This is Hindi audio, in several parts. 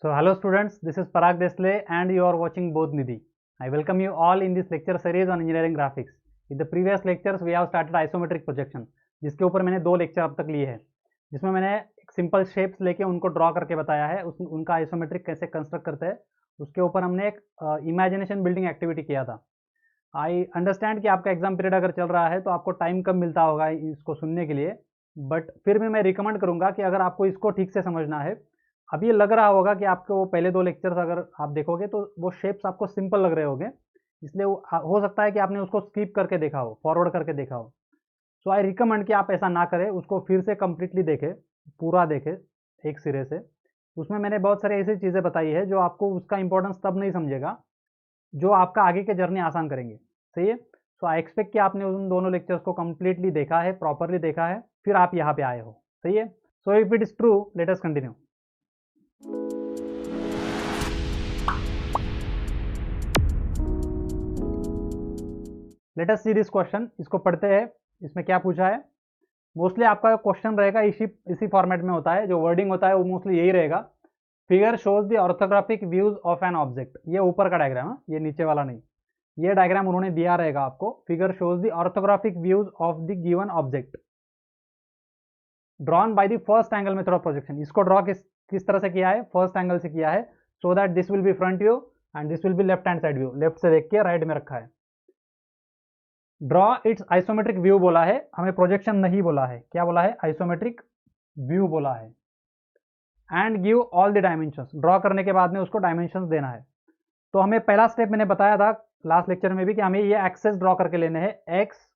So hello students, this is Parag Desle and you are watching Bodhnidhi. I welcome you all in this lecture series on engineering graphics. In the previous lectures we have started isometric projection, जिसके ऊपर मैंने 2 लेक्चर अब तक लिए हैं, जिसमें मैंने सिंपल शेप्स लेके उनको ड्रॉ करके बताया है, उनका आइसोमेट्रिक कैसे कंस्ट्रक्ट करते हैं, उसके ऊपर हमने एक इमेजिनेशन बिल्डिंग एक्टिविटी किया था। आई अंडरस्टैंड कि आपका एग्जाम पीरियड अगर चल रहा है तो आपको टाइम कम मिलता होगा इसको सुनने के लिए, बट फिर भी मैं रिकमेंड करूंगा कि अगर आपको इसको ठीक से समझना है, अब ये लग रहा होगा कि आपके वो पहले 2 लेक्चर्स अगर आप देखोगे तो वो शेप्स आपको सिंपल लग रहे होंगे, इसलिए हो सकता है कि आपने उसको स्किप करके देखा हो, फॉरवर्ड करके देखा हो। सो आई रिकमेंड कि आप ऐसा ना करें, उसको फिर से कंप्लीटली देखें, पूरा देखें एक सिरे से। उसमें मैंने बहुत सारी ऐसी चीज़ें बताई है जो आपको उसका इंपॉर्टेंस तब नहीं समझेगा, जो आपका आगे के जर्नी आसान करेंगे। सही है? सो आई एक्सपेक्ट कि आपने उन दोनों लेक्चर्स को कंप्लीटली देखा है, प्रॉपरली देखा है, फिर आप यहाँ पे आए हो। सही है? So if it is true, let us continue. Let us see this question. इसको पढ़ते हैं, इसमें क्या पूछा है। मोस्टली आपका क्वेश्चन रहेगा इसी फॉर्मेट में होता है, जो वर्डिंग होता है वो मोस्टली यही रहेगा। Figure shows the orthographic views of an object. ये ऊपर का डायग्राम है, ये नीचे वाला नहीं। ये डायग्राम उन्होंने दिया रहेगा आपको। Figure shows the orthographic views of the given object drawn by the first angle method of projection. इसको ड्रॉ किस तरह से किया है? फर्स्ट एंगल से किया है, so that this will be front view and this will be left hand side view. Left से देख के राइट में रखा है। ड्रॉ इट्स आइसोमेट्रिक व्यू बोला है, हमें प्रोजेक्शन नहीं बोला है। क्या बोला है? आइसोमेट्रिक व्यू बोला है। And give all the dimensions. Draw करने के बाद में उसको डायमेंशंस देना है। तो हमें पहला स्टेप मैंने बताया था लास्ट लेक्चर में भी कि हमें ये एक्सेस ड्रॉ करके लेने हैं, एक्स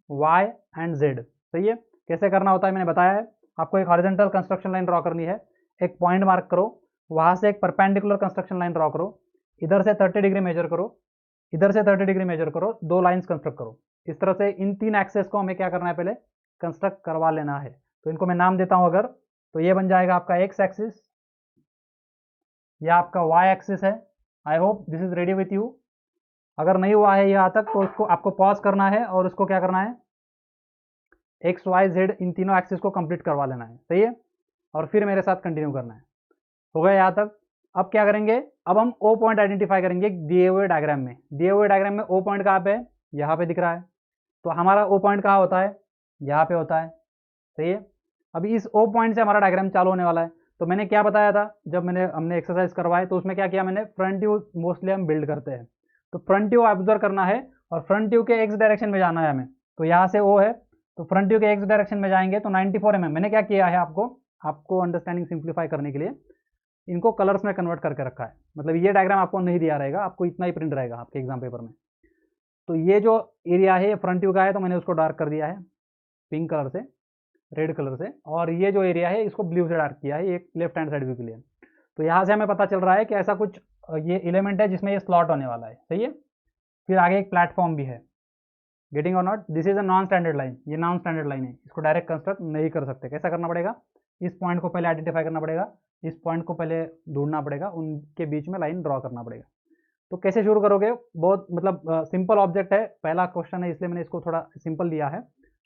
वाई एंड जेड। सही है? कैसे करना होता है मैंने बताया है। आपको एक हॉरिजॉन्टल कंस्ट्रक्शन लाइन ड्रॉ करनी है, एक पॉइंट मार्क करो, वहां से एक परपेंडिकुलर कंस्ट्रक्शन लाइन ड्रॉ करो, इधर से 30 डिग्री मेजर करो, इधर से 30 डिग्री मेजर करो, 2 लाइंस कंस्ट्रक्ट करो। इस तरह से इन 3 एक्सेस को हमें क्या करना है? पहले कंस्ट्रक्ट करवा लेना है। तो इनको मैं नाम देता हूं अगर, तो ये बन जाएगा आपका एक्स एक्सिस, यह आपका वाई एक्सिस है। I hope this is ready with you. अगर नहीं हुआ है यहाँ तक तो उसको आपको पॉज करना है और उसको क्या करना है? एक्स वाई जेड इन तीनों एक्सिस को कंप्लीट करवा लेना है। सही है? और फिर मेरे साथ कंटिन्यू करना है। हो गया यहाँ तक? अब क्या करेंगे? अब हम ओ पॉइंट आइडेंटिफाई करेंगे दिए हुए डायग्राम में। दिए हुए डायग्राम में ओ पॉइंट कहाँ पे है? यहाँ पे दिख रहा है। तो हमारा ओ पॉइंट कहाँ होता है? यहाँ पे होता है। सही है? अभी इस ओ पॉइंट से हमारा डायग्राम चालू होने वाला है। तो मैंने क्या बताया था जब हमने एक्सरसाइज करवाए, तो उसमें क्या किया मैंने? फ्रंट व्यू मोस्टली हम बिल्ड करते हैं, तो फ्रंट व्यू ऑब्जर्व करना है और फ्रंट व्यू के एक्स डायरेक्शन में जाना है हमें। तो यहाँ से ओ है, तो फ्रंट व्यू के एक्स डायरेक्शन में जाएंगे तो 94 mm। मैंने क्या किया है आपको अंडरस्टैंडिंग सिंप्लीफाई करने के लिए इनको कलर्स में कन्वर्ट करके रखा है। मतलब ये डायग्राम आपको नहीं दिया रहेगा, आपको इतना ही प्रिंट रहेगा आपके एग्जाम पेपर में। तो ये जो एरिया है ये फ्रंट व्यू का है, तो मैंने उसको डार्क कर दिया है पिंक कलर से, रेड कलर से, और ये जो एरिया है इसको ब्लू से डार्क किया है, ये लेफ्ट हैंड साइड व्यू के लिए। तो यहाँ से हमें पता चल रहा है कि ऐसा कुछ ये एलिमेंट है जिसमें ये स्लॉट होने वाला है। सही है? फिर आगे एक प्लेटफॉर्म भी है। गेटिंग और not? This is a non standard line. ये नॉन स्टैंडर्ड लाइन है, इसको डायरेक्ट कंस्ट्रक्ट नहीं कर सकते। कैसा करना पड़ेगा? इस पॉइंट को पहले आइडेंटिफाई करना पड़ेगा, इस पॉइंट को पहले ढूंढना पड़ेगा, उनके बीच में लाइन ड्रॉ करना पड़ेगा। तो कैसे शुरू करोगे? बहुत मतलब सिंपल ऑब्जेक्ट है, पहला क्वेश्चन है, इसलिए मैंने इसको थोड़ा सिंपल दिया है।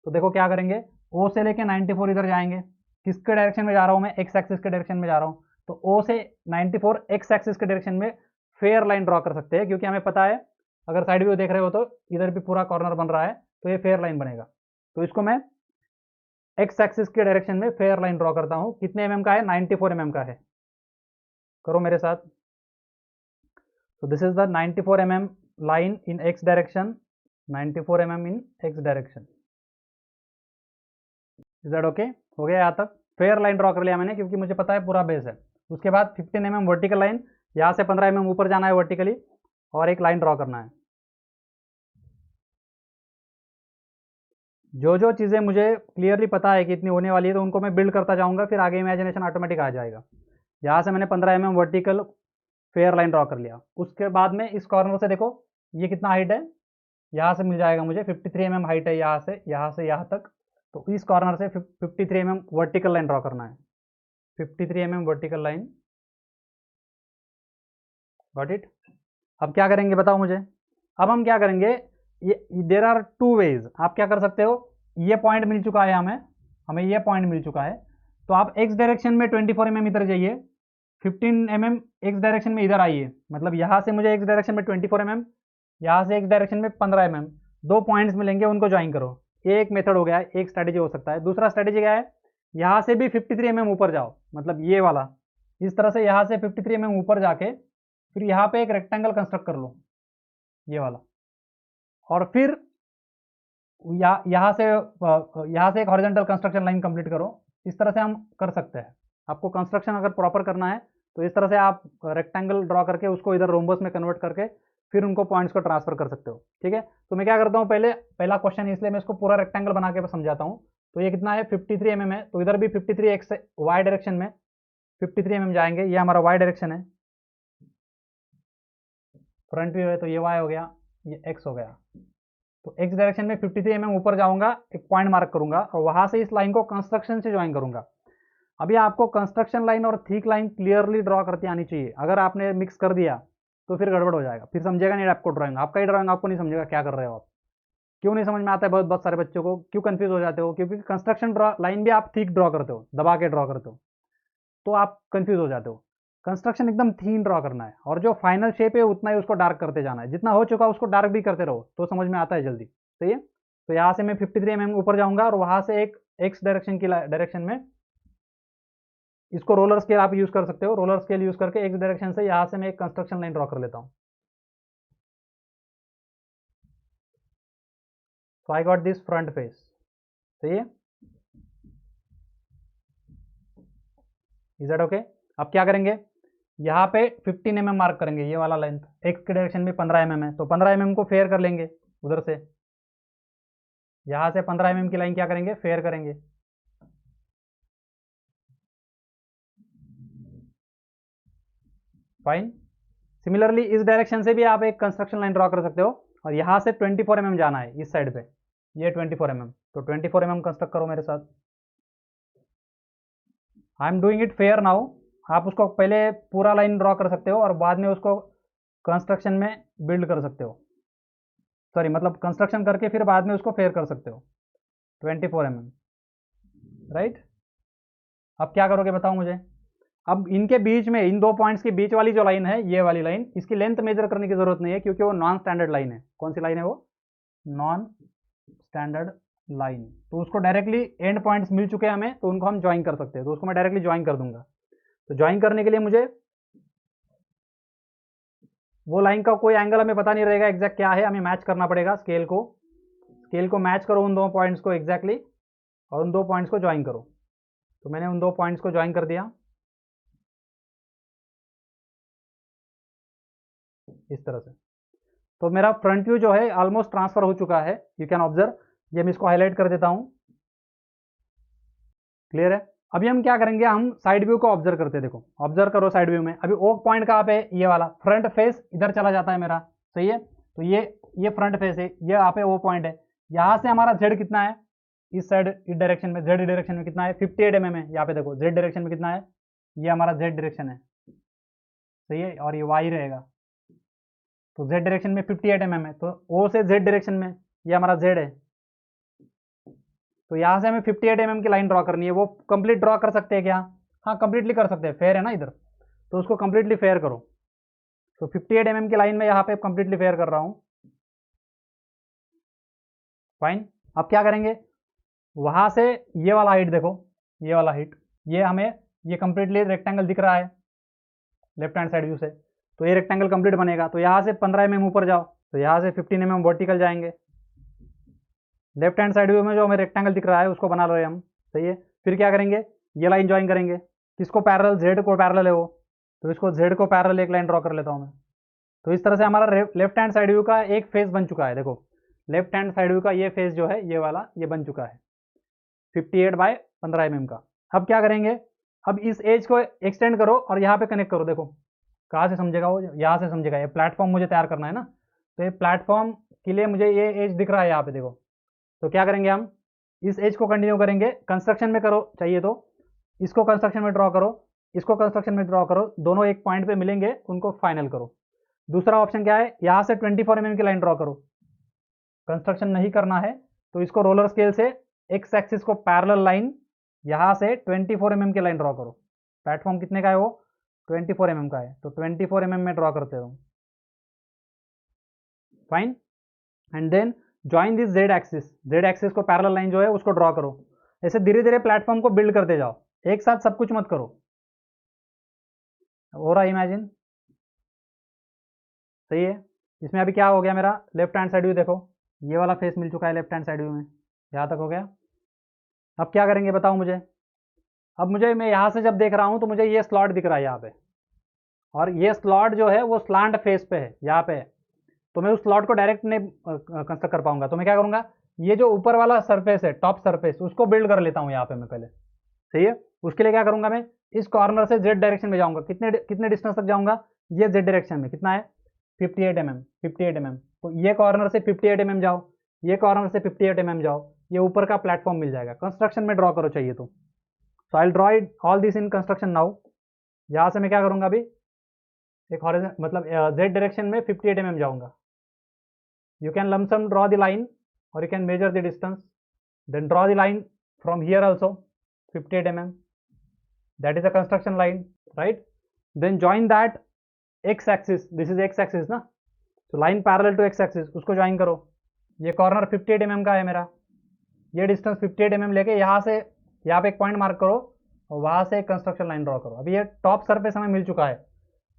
तो देखो क्या करेंगे, ओ से लेके 94 इधर जाएंगे। किसके डायरेक्शन में जा रहा हूँ मैं? एक्स एक्सिस के डायरेक्शन में जा रहा हूँ। तो ओ से 94 एक्स एक्सिस के डायरेक्शन में फेयर लाइन ड्रॉ कर सकते हैं, क्योंकि हमें पता है अगर साइड व्यू देख रहे हो तो इधर भी पूरा कॉर्नर बन रहा है, तो ये फेयर लाइन बनेगा। तो इसको मैं एक्स एक्सिस के डायरेक्शन में फेयर लाइन ड्रॉ करता हूँ। कितने एमएम का है? 94 एमएम का है। करो मेरे साथ। So this is the 94 mm line in x direction, 94 mm in x direction. Is that okay? हो गया यहाँ तक? फेयर लाइन ड्रॉ कर लिया मैंने, क्योंकि मुझे पता है पूरा बेस है। उसके बाद 15 mm वर्टिकल लाइन, यहाँ से 15 mm ऊपर जाना है वर्टिकली और एक लाइन ड्रॉ करना है। जो जो चीज़ें मुझे क्लियरली पता है कि इतनी होने वाली है, तो उनको मैं बिल्ड करता जाऊँगा, फिर आगे इमेजिनेशन ऑटोमेटिक आ जाएगा। यहाँ से मैंने 15 mm vertical fair line draw कर लिया। उसके बाद में इस कॉर्नर से देखो ये कितना हाइट है, यहाँ से मिल जाएगा मुझे 53 mm हाइट है, यहाँ से यहाँ तक। तो इस कॉर्नर से 53 mm वर्टिकल लाइन ड्रॉ करना है। 53 mm vertical line. Got it? अब क्या करेंगे बताओ मुझे? अब हम क्या करेंगे, ये देर आर 2 वेज। आप क्या कर सकते हो, ये पॉइंट मिल चुका है हमें ये पॉइंट मिल चुका है, तो आप एक्स डायरेक्शन में 24 mm इधर जाइए, 15 mm एक्स डायरेक्शन में इधर आई है, मतलब यहाँ से मुझे एक्स डायरेक्शन में 24 mm, यहाँ से एक्स डायरेक्शन में 15 mm, दो पॉइंट्स मिलेंगे, उनको ज्वाइन करो। ये एक मेथड हो गया है, एक स्ट्रेटेजी हो सकता है। दूसरा स्ट्रेटेजी क्या है, यहाँ से भी 53 mm ऊपर जाओ, मतलब ये वाला, इस तरह से यहाँ से 53 mm ऊपर जाके फिर यहाँ पे एक रेक्टेंगल कंस्ट्रक्ट कर लो, ये वाला, और फिर यहाँ से एक हॉरिजॉन्टल कंस्ट्रक्शन लाइन कंप्लीट करो। इस तरह से हम कर सकते हैं। आपको कंस्ट्रक्शन अगर प्रॉपर करना है तो इस तरह से आप रेक्टेंगल ड्रॉ करके उसको इधर रोम्बस में कन्वर्ट करके फिर उनको पॉइंट्स को ट्रांसफर कर सकते हो। ठीक है, तो मैं क्या करता हूँ, पहला क्वेश्चन इसलिए मैं इसको पूरा रेक्टेंगल बना के समझाता हूँ। तो ये कितना है, 53 mm है, तो इधर भी 53 एक्स वाई डायरेक्शन में 53 mm जाएंगे। ये हमारा वाई डायरेक्शन है, फ्रंट व्यू है, तो ये वाई हो गया, ये एक्स हो गया। तो एक्स डायरेक्शन में 53 mm ऊपर जाऊंगा, एक पॉइंट मार्क करूंगा और वहां से इस लाइन को कंस्ट्रक्शन से ज्वाइन करूंगा। अभी आपको कंस्ट्रक्शन लाइन और थिक लाइन क्लियरली ड्रॉ करती आनी चाहिए। अगर आपने मिक्स कर दिया तो फिर गड़बड़ हो जाएगा, फिर समझेगा नहीं आपको ड्राइंग, आपका ही ड्राइंग आपको नहीं समझेगा क्या कर रहे हो आप। क्यों नहीं समझ में आता है बहुत बहुत सारे बच्चों को, क्यों कंफ्यूज हो जाते हो, क्योंकि कंस्ट्रक्शन ड्रॉ लाइन भी आप थिक ड्रॉ करते हो, दबा के ड्रॉ करते हो, तो आप कंफ्यूज हो जाते हो। कंस्ट्रक्शन एकदम थीन ड्रॉ करना है, और जो फाइनल शेप है उतना ही उसको डार्क करते जाना है, जितना हो चुका उसको डार्क भी करते रहो तो समझ में आता है जल्दी। सही है, तो यहाँ से मैं 53 mm ऊपर जाऊंगा और वहां से एक एक्स डायरेक्शन की डायरेक्शन में, इसको रोलर स्केल आप यूज कर सकते हो, रोलर स्केल यूज करके एक्स डायरेक्शन से यहाँ से मैं एक कंस्ट्रक्शन लाइन ड्रॉ कर लेता हूँ। So I got this front face. सही है, इज दैट ओके? अब क्या करेंगे, यहाँ पे 15 mm मार्क करेंगे, ये वाला लेंथ, एक्स की डायरेक्शन में 15 mm है, तो 15 mm को फेयर कर लेंगे उधर से, यहाँ से 15 mm की लाइन क्या करेंगे, फेयर करेंगे। फाइन। सिमिलरली इस डायरेक्शन से भी आप एक कंस्ट्रक्शन लाइन ड्रॉ कर सकते हो, और यहाँ से 24 mm जाना है इस साइड पे, ये 24 mm, तो 24 mm कंस्ट्रक्ट करो मेरे साथ। I am doing it fair now. आप उसको पहले पूरा लाइन ड्रॉ कर सकते हो और बाद में उसको कंस्ट्रक्शन में बिल्ड कर सकते हो, सॉरी मतलब कंस्ट्रक्शन करके फिर बाद में उसको फेयर कर सकते हो। 24 mm, राइट। अब क्या करोगे बताओ मुझे। अब इनके बीच में, इन दो पॉइंट्स के बीच वाली जो लाइन है, ये वाली लाइन, इसकी लेंथ मेजर करने की जरूरत नहीं है क्योंकि वो नॉन स्टैंडर्ड लाइन है। कौन सी लाइन है वो, नॉन स्टैंडर्ड लाइन। तो उसको डायरेक्टली एंड पॉइंट्स मिल चुके हैं हमें, तो उनको हम ज्वाइन कर सकते हैं, तो उसको मैं डायरेक्टली ज्वाइन कर दूंगा। तो ज्वाइन करने के लिए मुझे वो लाइन का कोई एंगल हमें पता नहीं रहेगा एग्जैक्ट क्या है, हमें मैच करना पड़ेगा स्केल को मैच करो उन दो पॉइंट्स को एग्जैक्टली, और उन दो पॉइंट्स को ज्वाइन करो। तो मैंने उन दो पॉइंट्स को ज्वाइन कर दिया इस तरह से। तो मेरा फ्रंट व्यू जो है ऑलमोस्ट ट्रांसफर हो चुका है, यू कैन ऑब्जर्व। ये मैं इसको हाईलाइट कर देता हूं, क्लियर है। अभी हम क्या करेंगे, हम साइड व्यू को ऑब्जर्व करते हैं। देखो ऑब्जर्व करो साइड व्यू में, अभी ओ पॉइंट कहाँ पे, ये वाला फ्रंट फेस इधर चला जाता है मेरा, सही है। तो ये फ्रंट फेस है, ये यहाँ पे ओ पॉइंट है। यहाँ से हमारा जेड कितना है, इस साइड इस डायरेक्शन में, जेड डायरेक्शन में कितना है, 58 mm है। यहाँ पे देखो जेड डायरेक्शन में कितना है, ये हमारा जेड डायरेक्शन है, सही है, और ये वाई रहेगा। तो जेड डायरेक्शन में 58 mm है, तो ओ से जेड डायरेक्शन में ये हमारा जेड है। तो यहाँ से हमें 58 mm की लाइन ड्रॉ करनी है। वो कंप्लीट ड्रॉ कर सकते हैं क्या, हाँ कंप्लीटली कर सकते हैं, फेयर है ना इधर, तो उसको कंप्लीटली फेयर करो। तो 58 mm की लाइन में यहाँ पे कंप्लीटली फेयर कर रहा हूँ, फाइन। अब क्या करेंगे, वहां से ये वाला हाइट देखो, ये वाला हाइट, ये हमें, ये कंप्लीटली रेक्टेंगल दिख रहा है लेफ्ट हैंड साइड व्यू से, तो ये रेक्टेंगल कंप्लीट बनेगा। तो यहाँ से 15 mm ऊपर जाओ, तो यहाँ से 15 mm वर्टिकल जाएंगे। लेफ्ट हैंड साइड व्यू में जो हमें रेक्टेंगल दिख रहा है उसको बना रहे हम, सही है। फिर क्या करेंगे, ये लाइन ज्वाइन करेंगे, किसको पैरेलल, जेड को पैरेलल है वो, तो इसको जेड को पैरेलल एक लाइन ड्रॉ कर लेता हूँ मैं। तो इस तरह से हमारा लेफ्ट हैंड साइड व्यू का एक फेस बन चुका है। देखो लेफ्ट हैंड साइड व्यू का ये फेस जो है, ये वाला, ये बन चुका है 58/15 mm का। अब क्या करेंगे, अब इस एज को एक्सटेंड करो और यहाँ पे कनेक्ट करो। देखो कहाँ से समझेगा वो, यहाँ से समझेगा। ये प्लेटफॉर्म मुझे तैयार करना है ना, तो ये प्लेटफॉर्म के लिए मुझे ये एज दिख रहा है यहाँ पे, देखो। तो क्या करेंगे, हम इस एज को कंटिन्यू करेंगे, कंस्ट्रक्शन में करो चाहिए तो इसको कंस्ट्रक्शन में ड्रॉ करो, इसको कंस्ट्रक्शन में ड्रॉ करो, दोनों एक पॉइंट पे मिलेंगे, उनको फाइनल करो। दूसरा ऑप्शन क्या है, यहाँ से 24 mm की लाइन ड्रॉ करो। कंस्ट्रक्शन नहीं करना है तो इसको रोलर स्केल से एक्स एक्सिस को पैरेलल लाइन, यहाँ से 24 mm की लाइन ड्रॉ करो। प्लेटफॉर्म कितने का है वो, 24 mm का है, तो 24 mm में ड्रॉ करते हो, fine. And then join this Z axis, Z axis को पैरेलल लाइन जो है उसको ड्रॉ करो। ऐसे धीरे धीरे प्लेटफॉर्म को बिल्ड करते जाओ, एक साथ सब कुछ मत करो। हो रहा इमेजिन, सही है। इसमें अभी क्या हो गया मेरा, लेफ्ट हैंड साइड व्यू देखो, ये वाला फेस मिल चुका है लेफ्ट हैंड साइड व्यू में, यहाँ तक हो गया। अब क्या करेंगे बताओ मुझे। अब मुझे, मैं यहाँ से जब देख रहा हूँ तो मुझे ये स्लॉट दिख रहा है यहाँ पे, और ये स्लॉट जो है वो स्लांट फेस पे है, यहाँ पे है, तो मैं उस स्लॉट को डायरेक्ट नहीं कंस्ट्रक्ट कर पाऊंगा। तो मैं क्या करूंगा, ये जो ऊपर वाला सरफेस है, टॉप सरफेस, उसको बिल्ड कर लेता हूँ यहाँ पे मैं पहले, सही है। उसके लिए क्या करूंगा, मैं इस कॉर्नर से जेड डायरेक्शन में जाऊंगा। कितने कितने डिस्टेंस तक जाऊंगा, ये जेड डायरेक्शन में कितना है 58 mm, 58 mm। तो ये कॉर्नर से 58 mm जाओ, ये कॉर्नर से 58 mm जाओ, ये ऊपर का प्लेटफॉर्म मिल जाएगा। कंस्ट्रक्शन में ड्रॉ करो चाहिए तो। So I draw it all this in construction now. यहाँ से मैं क्या करूंगा अभी, एक हॉरिजॉन्टल मतलब जेड डायरेक्शन में 58 mm जाऊंगा। You can lump sum draw the line, or you can measure the distance, then draw the line from here also 58 mm, that is a construction line, right? Then join that x axis, this is x axis ना, so line parallel to x axis, उसको join करो। ये कॉर्नर 58 mm का है मेरा, ये डिस्टेंस 58 mm लेके यहाँ से यहाँ पे एक पॉइंट मार्क करो और वहाँ से एक कंस्ट्रक्शन लाइन ड्रॉ करो। अभी ये टॉप सरफेस हमें मिल चुका है,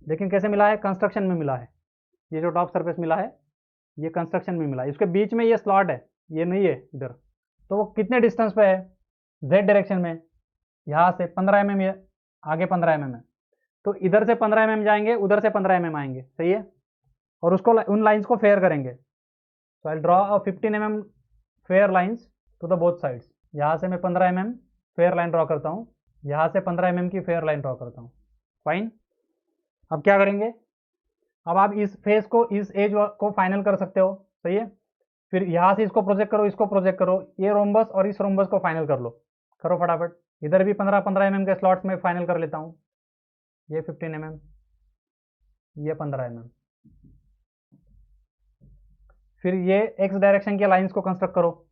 लेकिन कैसे मिला है, कंस्ट्रक्शन में मिला है। ये जो टॉप सरफेस मिला है ये कंस्ट्रक्शन में मिला है, इसके बीच में ये स्लॉट है, ये नहीं है इधर। तो वो कितने डिस्टेंस पे है, जेड डायरेक्शन में, यहाँ से 15 mm, ये आगे 15 mm है, तो इधर से 15 mm जाएंगे, उधर से 15 mm आएंगे, सही है। और उसको उन लाइंस को फेयर करेंगे। So I draw a 15 mm fair lines to the both sides. यहाँ से मैं 15 mm फेयर लाइन ड्रॉ करता हूँ, यहाँ से 15 mm की फेयर लाइन ड्रॉ करता हूँ, फाइन। अब क्या करेंगे, अब आप इस फेस को, इस एज को फाइनल कर सकते हो, सही है। फिर यहाँ से इसको प्रोजेक्ट करो, इसको प्रोजेक्ट करो, ये रोम्बस और इस रोम्बस को फाइनल कर लो, करो फटाफट। इधर भी 15-15 mm के स्लॉट्स में फाइनल कर लेता हूँ, ये 15 mm, ये 15 mm। फिर ये एक्स डायरेक्शन के लाइंस को कंस्ट्रक्ट करो।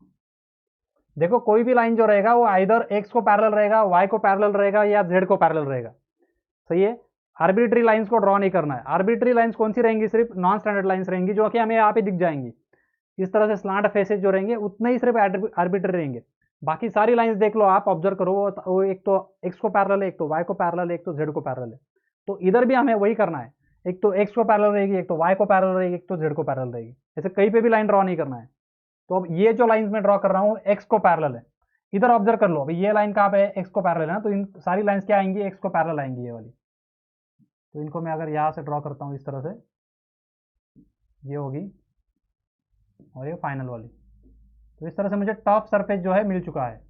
देखो कोई भी लाइन जो रहेगा वो आइदर एक्स को पैरेलल रहेगा, वाई को पैरेलल रहेगा, या जेड को पैरेलल रहेगा, सही है। आर्बिट्री लाइंस को ड्रॉ नहीं करना है। आर्बिट्री लाइंस कौन सी रहेंगी, सिर्फ नॉन स्टैंडर्ड लाइंस रहेंगी, जो कि हमें यहाँ पे दिख जाएंगी। इस तरह से स्लांट फेसेज जो रहेंगे उतने ही सिर्फ आर्बिट्री रहेंगे। बाकी सारी लाइंस देख लो आप, ऑब्जर्व करो, वो एक तो एक्स को पैरेलल है, एक तो वाई को पैरेलल है, एक तो जेड को पैरेलल है। तो इधर भी हमें वही करना है, एक तो एक्स को पैरेलल रहेगी, एक तो वाई को पैरेलल रहेगी, एक तो जेड को पैरेलल रहेगी। ऐसे कहीं पे भी लाइन ड्रॉ नहीं करना है। तो अब ये जो लाइंस में ड्रॉ कर रहा हूँ एक्स को पैरेलल है, इधर ऑब्जर्व कर लो, अभी ये लाइन कहाँ पे है, एक्स को पैरेलल है ना, तो इन सारी लाइंस क्या आएंगी, एक्स को पैरेलल आएंगी ये वाली। तो इनको मैं अगर यहाँ से ड्रॉ करता हूँ इस तरह से, ये होगी और ये फाइनल वाली। तो इस तरह से मुझे टॉप सरफेस जो है मिल चुका है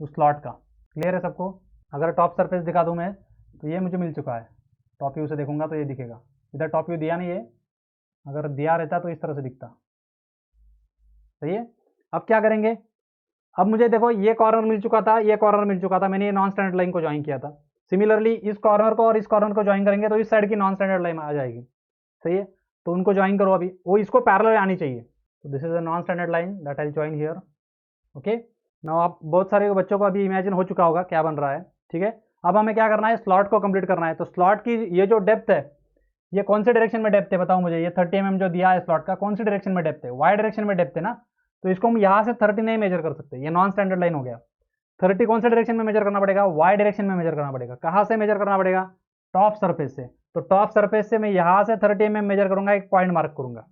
उस स्लॉट का। क्लियर है सबको। अगर टॉप सरफेस दिखा दूँ मैं, तो ये मुझे मिल चुका है, टॉप व्यू से देखूंगा तो ये दिखेगा। इधर टॉप व्यू दिया नहीं है, अगर दिया रहता तो इस तरह से दिखता, सही है। अब क्या करेंगे, अब मुझे देखो ये कॉर्नर मिल चुका था, ये कॉर्नर मिल चुका था, मैंने ये नॉन स्टैंडर्ड लाइन को ज्वाइन किया था। सिमिलरली इस कॉर्नर को और इस कॉर्नर को ज्वाइन करेंगे तो इस साइड की नॉन स्टैंडर्ड लाइन आ जाएगी, सही है। तो उनको ज्वाइन करो अभी, वो इसको पैरेलल आनी चाहिए। तो this is a non standard line that I join here, okay. Now आप बहुत सारे बच्चों को अभी इमेजिन हो चुका होगा क्या बन रहा है, ठीक है। अब हमें क्या करना है, स्लॉट को कंप्लीट करना है। तो स्लॉट की ये जो डेप्थ है, ये कौन से डायरेक्शन में डेप्थ है बताओ मुझे। ये 30 mm जो दिया है स्लॉट का, कौन सी डायरेक्शन में डेप्थ है, वाई डायरेक्शन में डेप्थ है ना। तो इसको हम यहाँ से 30 नहीं मेजर कर सकते, ये नॉन स्टैंडर्ड लाइन हो गया। 30 कौन से डायरेक्शन में मेजर करना पड़ेगा, वाई डायरेक्शन में मेजर करना पड़ेगा। कहाँ से मेजर करना पड़ेगा, टॉप सरफेस से। तो टॉप सरफेस से मैं यहाँ से 30 mm मेजर करूंगा, एक पॉइंट मार्क करूंगा।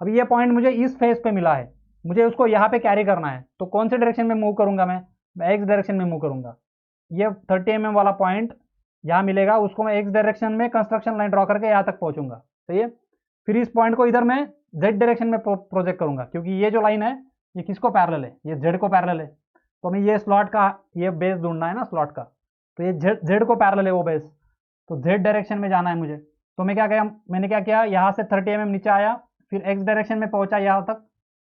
अब ये पॉइंट मुझे इस फेस पे मिला है, मुझे उसको यहाँ पे कैरी करना है। तो कौन से डायरेक्शन में मूव करूंगा, मैं एक्स डायरेक्शन में मूव करूंगा। ये 30 mm वाला पॉइंट यहाँ मिलेगा, उसको मैं एक्स डायरेक्शन में कंस्ट्रक्शन लाइन ड्रॉ करके यहाँ तक पहुंचूंगा, सही है। फिर इस पॉइंट को इधर मैं जेड डायरेक्शन में प्रोजेक्ट करूंगा, क्योंकि ये जो लाइन है ये किसको पैरेलल है, ये जेड को पैरेलल है। तो हमें ये स्लॉट का ये बेस ढूंढना है ना स्लॉट का, तो ये जेड को पैरेलल है वो बेस, तो जेड डायरेक्शन में जाना है मुझे। तो मैं क्या किया, मैंने क्या किया, यहाँ से 30 mm नीचे आया, फिर एक्स डायरेक्शन में पहुंचा यहाँ तक,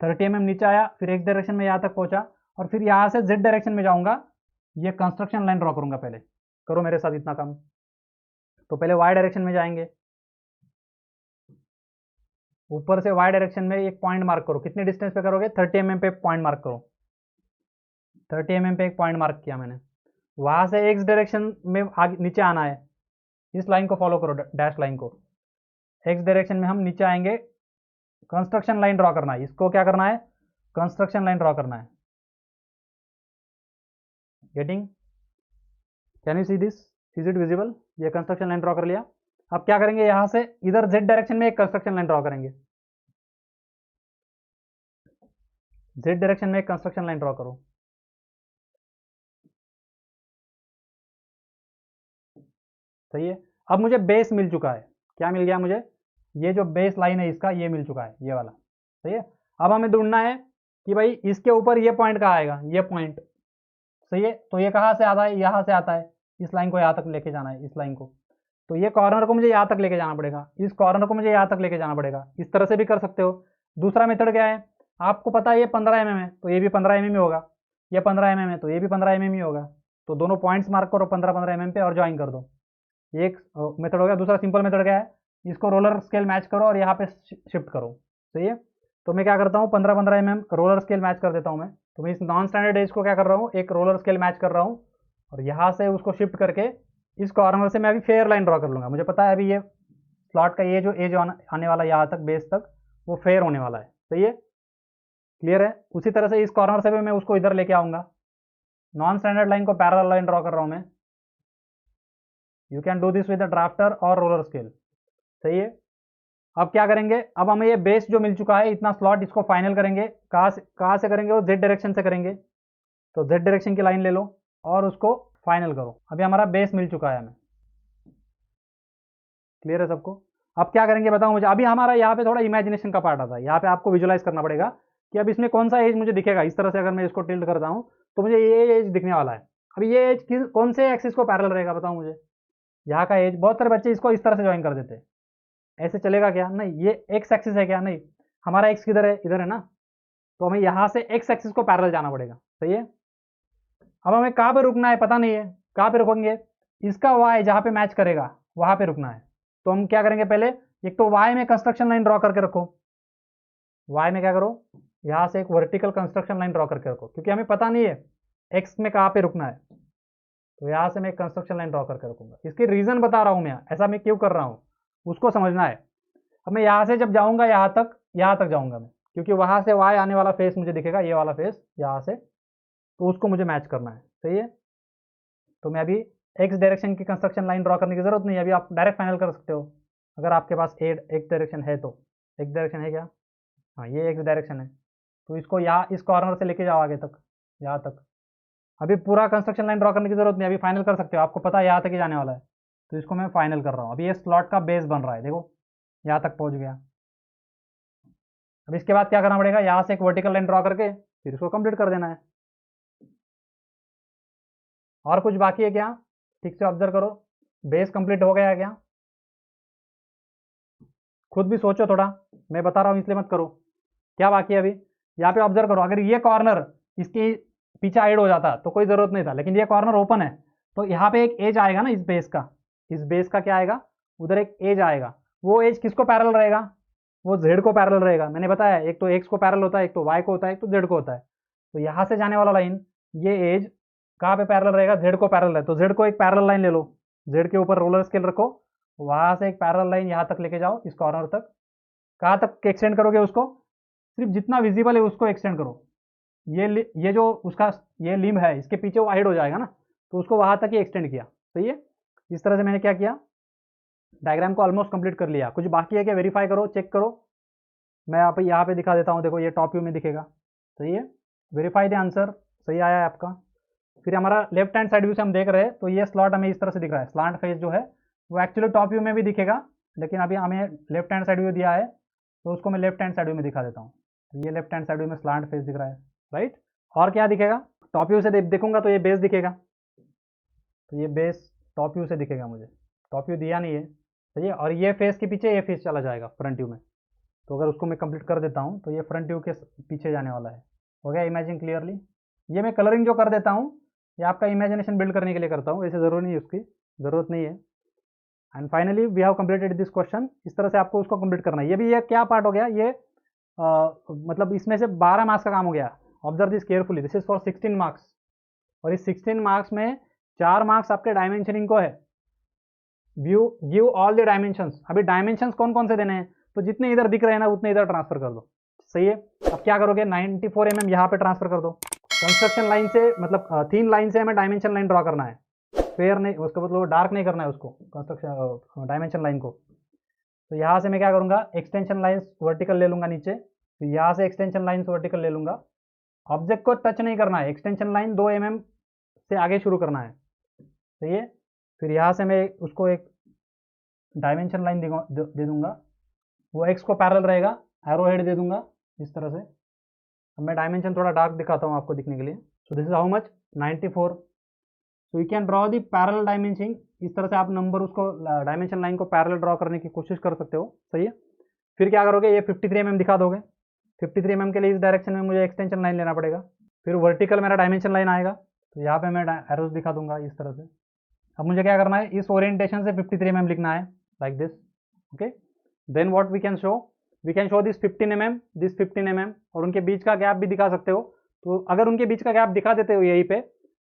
30 mm नीचे आया, फिर एक्स डायरेक्शन में यहाँ तक पहुंचा, और फिर यहाँ से जेड डायरेक्शन में जाऊंगा, ये कंस्ट्रक्शन लाइन ड्रॉ करूंगा। पहले करो मेरे साथ इतना काम। तो पहले वाई डायरेक्शन में जाएंगे, ऊपर से वाई डायरेक्शन में एक पॉइंट मार्क करो। कितने डिस्टेंस पे करोगे, 30 mm पे पॉइंट मार्क करो। 30 mm पे एक पॉइंट मार्क किया मैंने। वहां से एक्स डायरेक्शन में आगे नीचे आना है, इस लाइन को फॉलो करो, डैश लाइन को। एक्स डायरेक्शन में हम नीचे आएंगे, कंस्ट्रक्शन लाइन ड्रॉ करना है, इसको क्या करना है, कंस्ट्रक्शन लाइन ड्रॉ करना है। Getting, can you see this, is it visible? ये कंस्ट्रक्शन लाइन ड्रॉ कर लिया। अब क्या करेंगे, यहां से इधर जेड डायरेक्शन में एक कंस्ट्रक्शन लाइन ड्रॉ करेंगे। जेड डायरेक्शन में एक कंस्ट्रक्शन लाइन ड्रॉ करो। सही है। अब मुझे बेस मिल चुका है, क्या मिल गया मुझे, ये जो बेस लाइन है इसका ये मिल चुका है, ये वाला। सही है। अब हमें ढूंढना है कि भाई इसके ऊपर ये पॉइंट कहाँ आएगा, ये पॉइंट। सही है। तो ये कहाँ से आता है, यहाँ से आता है, इस लाइन को यहाँ तक लेके जाना है, इस लाइन को। तो ये कॉर्नर को मुझे यहाँ तक लेके जाना पड़ेगा, इस कॉर्नर को मुझे यहाँ तक लेके जाना पड़ेगा। इस तरह से भी कर सकते हो। दूसरा मेथड क्या है, आपको पता है ये 15 mm है तो ये भी 15 mm ही होगा, ये 15 mm है तो ये भी 15 mm ही होगा। तो दोनों पॉइंट्स मार्क करो 15-15 mm पे और ज्वाइन कर दो। एक मेथड हो गया। दूसरा सिंपल मेथड क्या है, इसको रोलर स्केल मैच करो और यहाँ पे शिफ्ट करो। सही है। तो मैं क्या करता हूँ, 15-15 mm रोलर स्केल मैच कर देता हूँ मैं। तो मैं इस नॉन स्टैंडर्ड एज को क्या कर रहा हूँ, एक रोलर स्केल मैच कर रहा हूँ और यहाँ से उसको शिफ्ट करके इस कॉर्नर से मैं अभी फेयर लाइन ड्रॉ कर लूँगा। मुझे पता है अभी ये स्लॉट का ये जो एज आने वाला यहाँ तक बेस तक वो फेयर होने वाला है। सही है, क्लियर है। उसी तरह से इस कॉर्नर से भी मैं उसको इधर लेके आऊँगा। नॉन स्टैंडर्ड लाइन को पैरेलल लाइन ड्रॉ कर रहा हूँ मैं। You can do this with the drafter और रोलर स्केल। सही है। अब क्या करेंगे, अब हमें ये बेस जो मिल चुका है इतना स्लॉट, इसको फाइनल करेंगे। कहाँ से करेंगे, वो जेड डायरेक्शन से करेंगे। तो जेड डायरेक्शन की लाइन ले लो और उसको फाइनल करो। अभी हमारा बेस मिल चुका है हमें। क्लियर है सबको? अब क्या करेंगे बताओ मुझे। अभी हमारा यहाँ पे थोड़ा इमेजिनेशन का पार्ट आता है, यहाँ पे आपको विजुलाइज करना पड़ेगा कि अब इसमें कौन सा एज मुझे दिखेगा। इस तरह से अगर मैं इसको टिल्ट करता हूँ तो मुझे ये एज दिखने वाला है। अभी ये एज कौन से एक्सिस को पैरेलल रहेगा बताओ मुझे। यहाँ का एज, बहुत सारे बच्चे इसको इस तरह से ज्वाइन कर देते हैं। ऐसे चलेगा क्या, नहीं। ये एक्स एक्सिस है क्या, नहीं। हमारा एक्स किधर है, इधर है ना। तो हमें यहाँ से एक्स एक्सिस को पैरेलल जाना पड़ेगा। सही है। अब हमें कहाँ पे रुकना है पता नहीं है, कहाँ पे रुकेंगे, इसका वाई जहाँ पे मैच करेगा वहाँ पे रुकना है। तो हम क्या करेंगे, पहले एक तो वाई में कंस्ट्रक्शन लाइन ड्रॉ करके रखो। वाई में क्या करो, यहाँ से एक वर्टिकल कंस्ट्रक्शन लाइन ड्रॉ करके रखो, क्योंकि हमें पता नहीं है एक्स में कहाँ पे रुकना है। तो यहाँ से मैं एक कंस्ट्रक्शन लाइन ड्रॉ करके रखूंगा। इसकी रीजन बता रहा हूँ मैं, ऐसा मैं क्यों कर रहा हूँ उसको समझना है। अब मैं यहाँ से जब जाऊँगा यहाँ तक जाऊँगा मैं, क्योंकि वहाँ से वाई आने वाला फेस मुझे दिखेगा, ये वाला फेस यहाँ से, तो उसको मुझे मैच करना है। सही है। तो मैं अभी एक्स डायरेक्शन की कंस्ट्रक्शन लाइन ड्रॉ करने की जरूरत नहीं है, अभी आप डायरेक्ट फाइनल कर सकते हो अगर आपके पास एक डायरेक्शन है तो। एक डायरेक्शन है क्या, हाँ ये एक्स डायरेक्शन है। तो इसको यहाँ इस कॉर्नर से लेके जाओ आगे तक, यहाँ तक। अभी पूरा कंस्ट्रक्शन लाइन ड्रॉ करने की जरूरत नहीं, अभी फाइनल कर सकते हो, आपको पता है यहाँ तक ही जाने वाला है। तो इसको मैं फाइनल कर रहा हूँ। अभी ये स्लॉट का बेस बन रहा है, देखो यहाँ तक पहुँच गया। अब इसके बाद क्या करना पड़ेगा, यहाँ से एक वर्टिकल लाइन ड्रॉ करके फिर इसको कंप्लीट कर देना है। और कुछ बाकी है क्या, ठीक से ऑब्जर्व करो। बेस कंप्लीट हो गया है क्या, खुद भी सोचो थोड़ा, मैं बता रहा हूँ इसलिए मत करो। क्या बाकी है अभी, यहाँ पे ऑब्जर्व करो। अगर ये कॉर्नर इसके पीछे ऐड हो जाता तो कोई ज़रूरत नहीं था, लेकिन ये कॉर्नर ओपन है तो यहाँ पे एक एज आएगा ना इस बेस का क्या आएगा, उधर एक एज आएगा। वो एज किसको पैरेलल रहेगा, वो जेड को पैरेलल रहेगा। मैंने बताया एक तो एक्स को पैरेलल होता है, एक तो वाई को होता है, एक तो जेड को होता है। तो यहाँ से जाने वाला लाइन, ये एज कहाँ पे पैरेलल रहेगा, जेड को पैरेलल है। तो जेड को एक पैरेलल लाइन ले लो, जेड के ऊपर रोलर स्केल रखो, वहाँ से एक पैरेलल लाइन यहाँ तक लेके जाओ, इस कॉर्नर तक। कहाँ तक एक्सटेंड करोगे उसको, सिर्फ जितना विजिबल है उसको एक्सटेंड करो। ये जो उसका ये लिम्ब है इसके पीछे वो हाइड हो जाएगा ना, तो उसको वहाँ तक ही एक्सटेंड किया। सही है। इस तरह से मैंने क्या किया, डायग्राम को ऑलमोस्ट कंप्लीट कर लिया। कुछ बाकी है क्या, वेरीफाई करो, चेक करो। मैं यहाँ पे दिखा देता हूँ, देखो ये टॉप व्यू में दिखेगा। सही है। वेरीफाई द आंसर, सही आया है आपका। फिर हमारा लेफ्ट हैंड साइड व्यू से हम देख रहे हैं तो ये स्लॉट हमें इस तरह से दिख रहा है। स्लांट फेस जो है वो एक्चुअली टॉप व्यू में भी दिखेगा, लेकिन अभी हमें लेफ्ट हैंड साइड व्यू दिया है तो उसको मैं लेफ्ट हैंड साइड व्यू में दिखा देता हूँ। ये लेफ्ट हैंड साइड व्यू में स्लांट फेस दिख रहा है, राइट। और क्या दिखेगा, टॉप व्यू से देखूंगा तो ये बेस दिखेगा, तो ये बेस टॉप व्यू से दिखेगा मुझे। टॉप व्यू दिया नहीं है, सही है। और ये फेस के पीछे ये फेस चला जाएगा फ्रंट व्यू में। तो अगर उसको मैं कंप्लीट कर देता हूँ तो ये फ्रंट व्यू के पीछे जाने वाला है। हो गया इमेजिन क्लियरली। ये मैं कलरिंग जो कर देता हूँ ये आपका इमेजिनेशन बिल्ड करने के लिए करता हूँ, ऐसे ज़रूरी नहीं है, उसकी ज़रूरत नहीं है। And finally we have completed this question. इस तरह से आपको उसको कंप्लीट करना है। ये भी ये क्या पार्ट हो गया, ये मतलब इसमें से 12 मार्क्स का काम हो गया। Observe this carefully, this is for 16 marks. और इस 16 मार्क्स में 4 मार्क्स आपके डायमेंशनिंग को है, गिव ऑल द डायमेंशंस। अभी डायमेंशंस कौन कौन से देने हैं, तो जितने इधर दिख रहे हैं ना उतने इधर ट्रांसफर कर दो। सही है। अब क्या करोगे, 94 mm यहाँ पे ट्रांसफर कर दो। कंस्ट्रक्शन लाइन से मतलब थीन लाइन से हमें डायमेंशन लाइन ड्रॉ करना है, फेयर नहीं, उसका मतलब डार्क नहीं करना है उसको, कंस्ट्रक्शन डायमेंशन लाइन को। तो यहाँ से मैं क्या करूँगा, एक्सटेंशन लाइन्स वर्टिकल ले लूँगा नीचे, तो यहाँ से एक्सटेंशन लाइन्स वर्टिकल ले लूँगा। ऑब्जेक्ट को टच नहीं करना है, एक्सटेंशन लाइन 2 mm से आगे शुरू करना है। सही है। फिर यहाँ से मैं उसको एक डायमेंशन लाइन दे दूंगा, वो एक्स को पैरेलल रहेगा, एरो हेड दे दूंगा इस तरह से। अब मैं डायमेंशन थोड़ा डार्क दिखाता हूँ आपको दिखने के लिए। So this is how much, 94। So you can draw the parallel dimension. इस तरह से आप नंबर उसको डायमेंशन लाइन को पैरेलल ड्रॉ करने की कोशिश कर सकते हो। सही है। फिर क्या करोगे, ये 53 mm दिखा दोगे। 53 mm के लिए इस डायरेक्शन में मुझे एक्सटेंशन लाइन लेना पड़ेगा। फिर वर्टिकल मेरा डायमेंशन लाइन आएगा, तो यहाँ पे मैं एरोज दिखा दूंगा इस तरह से। अब मुझे क्या करना है, इस ओरिएंटेशन से 53 mm लिखना है, like this. Okay, then what we can show this 15 mm, this 15 mm, और उनके बीच का गैप भी दिखा सकते हो। तो अगर उनके बीच का गैप दिखा देते हो यहीं पे,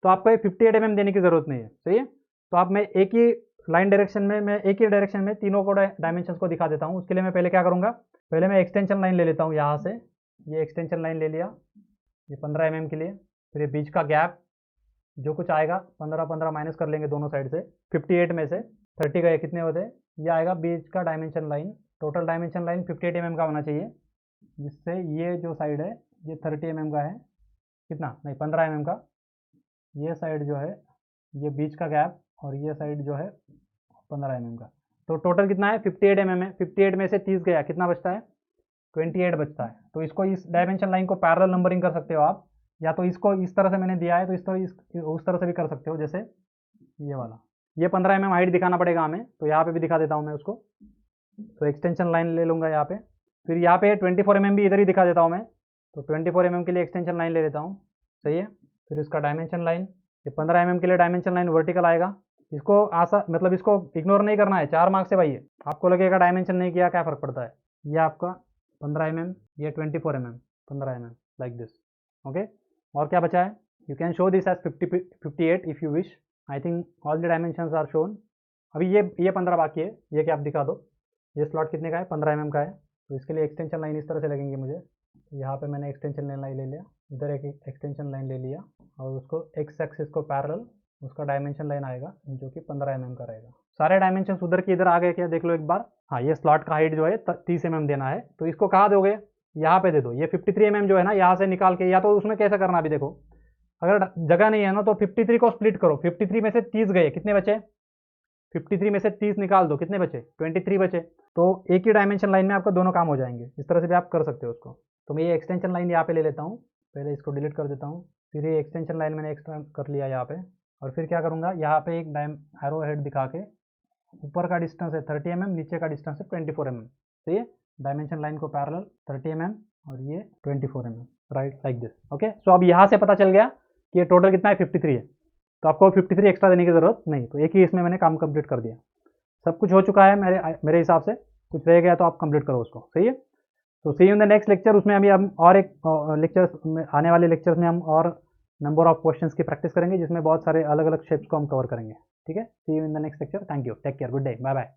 तो आपको 58 mm देने की जरूरत नहीं है। सही है। तो आप मैं एक ही लाइन डायरेक्शन में, मैं एक ही डायरेक्शन में तीनों को डायमेंशंस को दिखा देता हूँ। उसके लिए मैं पहले क्या करूँगा, पहले मैं एक्सटेंशन लाइन ले लेता हूँ यहाँ से। ये एक्सटेंशन लाइन ले लिया, ये 15 mm के लिए। फिर ये बीच का गैप जो कुछ आएगा 15 माइनस कर लेंगे दोनों साइड से। 58 में से 30 गए, कितने होते हैं, ये आएगा बीच का dimension line. Total dimension line 58 mm का होना चाहिए, जिससे ये जो साइड है ये 30 mm का है, कितना नहीं 15 mm का। ये साइड जो है, ये बीच का गैप, और ये साइड जो है 15 mm का। तो टोटल कितना है, 58 mm है। 58 में से 30 गया, कितना बचता है, 28 बचता है। तो इसको, इस डायमेंशन लाइन को पैरेलल नंबरिंग कर सकते हो आप, या तो इसको इस तरह से मैंने दिया है तो उस तरह से भी कर सकते हो, जैसे ये वाला। ये 15 mm हाइट दिखाना पड़ेगा हमें, तो यहाँ पे भी दिखा देता हूँ मैं उसको। तो एक्सटेंशन लाइन ले लूँगा यहाँ पे। फिर यहाँ पे 24 mm भी इधर ही दिखा देता हूँ मैं, तो 24 mm के लिए एक्सटेंशन लाइन ले लेता हूँ। सही है। फिर इसका डायमेंशन लाइन, ये 15 mm के लिए डायमेंशन लाइन वर्टिकल आएगा। इसको मतलब इसको इग्नोर नहीं करना है, 4 मार्क्स से भाई। आपको लगेगा डायमेंशन नहीं किया, क्या फ़र्क पड़ता है। ये आपका 15 mm, ये 24 mm, 15 mm, like this. Okay, और क्या बचा है, you can show this as 58 if you wish. I think all the dimensions are shown. अभी ये 15 बाकी है, ये क्या आप दिखा दो। ये स्लॉट कितने का है, 15 mm का है। तो इसके लिए एक्सटेंशन लाइन इस तरह से लगेंगे मुझे। तो यहाँ पे मैंने एक्सटेंशन लाइन ले लिया, इधर एक एक्सटेंशन लाइन ले लिया, और उसको एक्स एक्सिस को पैरेलल उसका डायमेंशन लाइन आएगा जो कि 15 mm का रहेगा। सारे डायमेंशन उधर के इधर आ गए क्या, देख लो एक बार। हाँ, ये स्लॉट का हाइट जो है 30 mm देना है, तो इसको कहाँ दोगे, यहाँ पे दे दो। ये 53 mm जो है ना, यहाँ से निकाल के, या तो उसमें कैसे करना, अभी देखो अगर जगह नहीं है ना, तो 53 को स्प्लिट करो। 53 में से 30 गए, कितने बचे, 53 में से 30 निकाल दो, कितने बचे, 23 बचे। तो एक ही डायमेंशन लाइन में आपका दोनों काम हो जाएंगे। इस तरह से भी आप कर सकते हो उसको। तो मैं ये एक्सटेंशन लाइन यहाँ पे ले लेता हूँ, पहले इसको डिलीट कर देता हूँ। फिर ये एक्सटेंशन लाइन मैंने एक्स्ट्रा कर लिया यहाँ पे, और फिर क्या करूँगा, यहाँ पे एक एरो हेड दिखा के, ऊपर का डिस्टेंस है 30 mm, नीचे का डिस्टेंस है 24 mm। तो ये डायमेंशन लाइन को पैरेलल 30 mm और ये 24 mm, right, like this. Okay, so अब यहाँ से पता चल गया कि ये टोटल कितना है, 53 है। तो आपको 53 एक्स्ट्रा देने की ज़रूरत नहीं, तो एक ही इसमें मैंने काम कंप्लीट कर दिया। सब कुछ हो चुका है मेरे हिसाब से। कुछ रह गया तो आप कंप्लीट करो उसको। सही है। तो see you in the next lecture. उसमें अभी हम और एक लेक्चर्स में, आने वाले लेक्चर्स में हम और नंबर ऑफ क्वेश्चंस की प्रैक्टिस करेंगे, जिसमें बहुत सारे अलग अलग शेप्स को हम कवर करेंगे। ठीक है। See you in the next lecture. Thank you, take care, good day, bye bye.